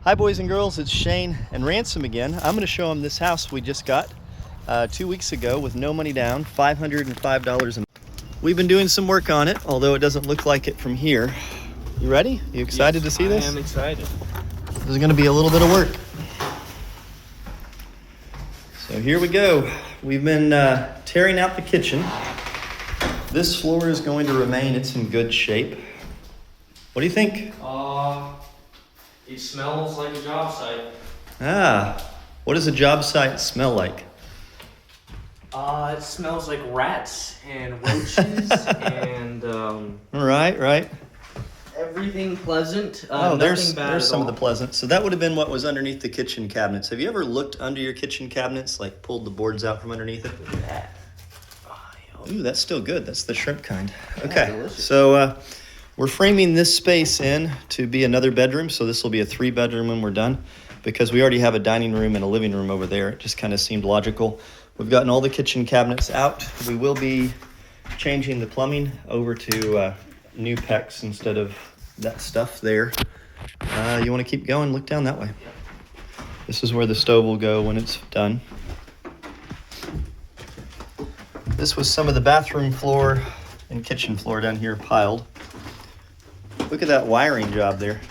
Hi boys and girls, it's Shane and Ransom again. I'm going to show them this house we just got 2 weeks ago with no money down, $505 a month. We've been doing some work on it, although it doesn't look like it from here. You ready? You excited to see this? I am excited. This is going to be a little bit of work. So here we go. We've been tearing out the kitchen. This floor is going to remain, it's in good shape. What do you think? It smells like a job site. What does a job site smell like? It smells like rats and roaches and Right. everything pleasant. There's bad some of the pleasant. So that would have been what was underneath the kitchen cabinets. Have you ever looked under your kitchen cabinets, like pulled the boards out from underneath it? Look at that. Ooh, that's still good. That's the shrimp kind. Yeah, Okay, delicious. so we're framing this space in to be another bedroom. So this will be a 3-bedroom when we're done, because we already have a dining room and a living room over there. It just kind of seemed logical. We've gotten all the kitchen cabinets out. We will be changing the plumbing over to new PEX instead of that stuff there. You want to keep going? Look down that way. This is where the stove will go when it's done. This was some of the bathroom floor and kitchen floor down here piled. Look at that wiring job there.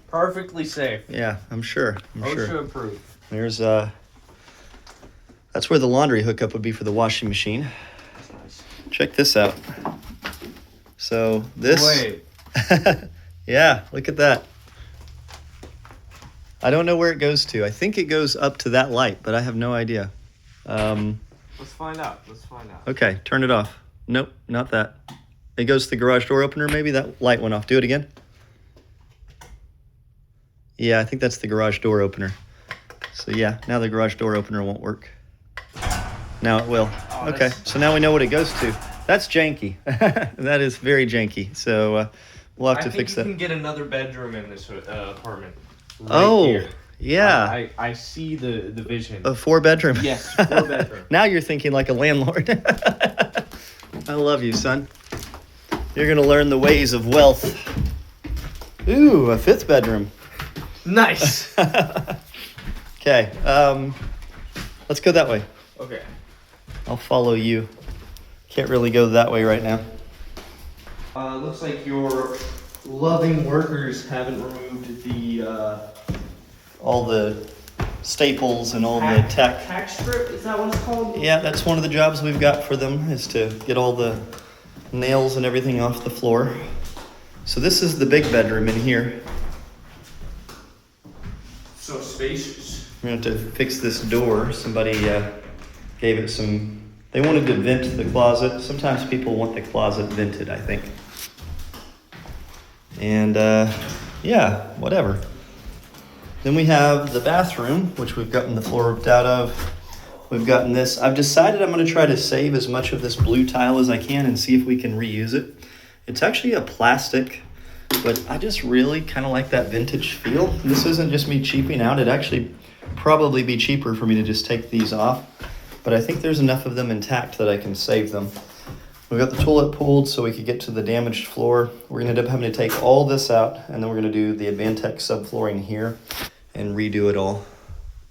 Perfectly safe. Yeah, I'm sure. OSHA approved. There's that's where the laundry hookup would be for the washing machine. Nice. Check this out. So this. Wait. Yeah, look at that. I don't know where it goes to. I think it goes up to that light, but I have no idea. Let's find out. Okay, turn it off. Nope, not that. It goes to the garage door opener, maybe? That light went off. Do it again. Yeah, I think that's the garage door opener. So yeah, now the garage door opener won't work. Now it will. Oh, Okay, so now we know what it goes to. That's janky. That is very janky. So we'll have to fix that. I think you can get another bedroom in this apartment. Here. Yeah. I see the vision. A 4-bedroom. Yes, 4-bedroom. Now you're thinking like a landlord. I love you, son. You're going to learn the ways of wealth. Ooh, a 5th bedroom. Nice. Okay, let's go that way. Okay. I'll follow you. Can't really go that way right now. Looks like your loving workers haven't removed the All the staples and all the tech. tack strip. Is that what it's called? Yeah, that's one of the jobs we've got for them, is to get all the nails and everything off the floor. So this is the big bedroom in here. So spacious. We're going to have to fix this door. Somebody gave it some... They wanted to vent the closet. Sometimes people want the closet vented, I think. And yeah, whatever. Then we have the bathroom, which we've gotten the floor ripped out of. We've gotten this. I've decided I'm going to try to save as much of this blue tile as I can and see if we can reuse it. It's actually a plastic, but I just really kind of like that vintage feel. This isn't just me cheaping out. It'd actually probably be cheaper for me to just take these off, but I think there's enough of them intact that I can save them. We've got the toilet pulled so we could get to the damaged floor. We're going to end up having to take all this out, and then we're going to do the Advantech subflooring here and redo it all.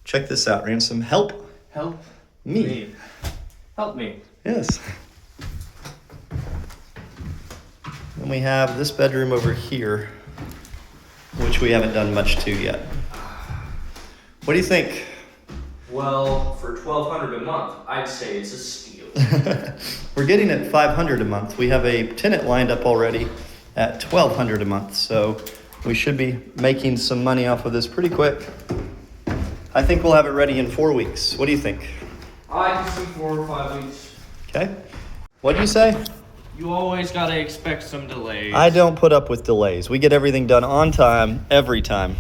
Check this out, Ransom. Help me. Help me. Yes. Then we have this bedroom over here, which we haven't done much to yet. What do you think? Well, for $1,200 a month, I'd say it's a steal. We're getting at $500 a month. We have a tenant lined up already at $1,200 a month, so we should be making some money off of this pretty quick. I think we'll have it ready in 4 weeks. What do you think? I can see 4 or 5 weeks. Okay. What'd you say? You always gotta expect some delays. I don't put up with delays. We get everything done on time, every time.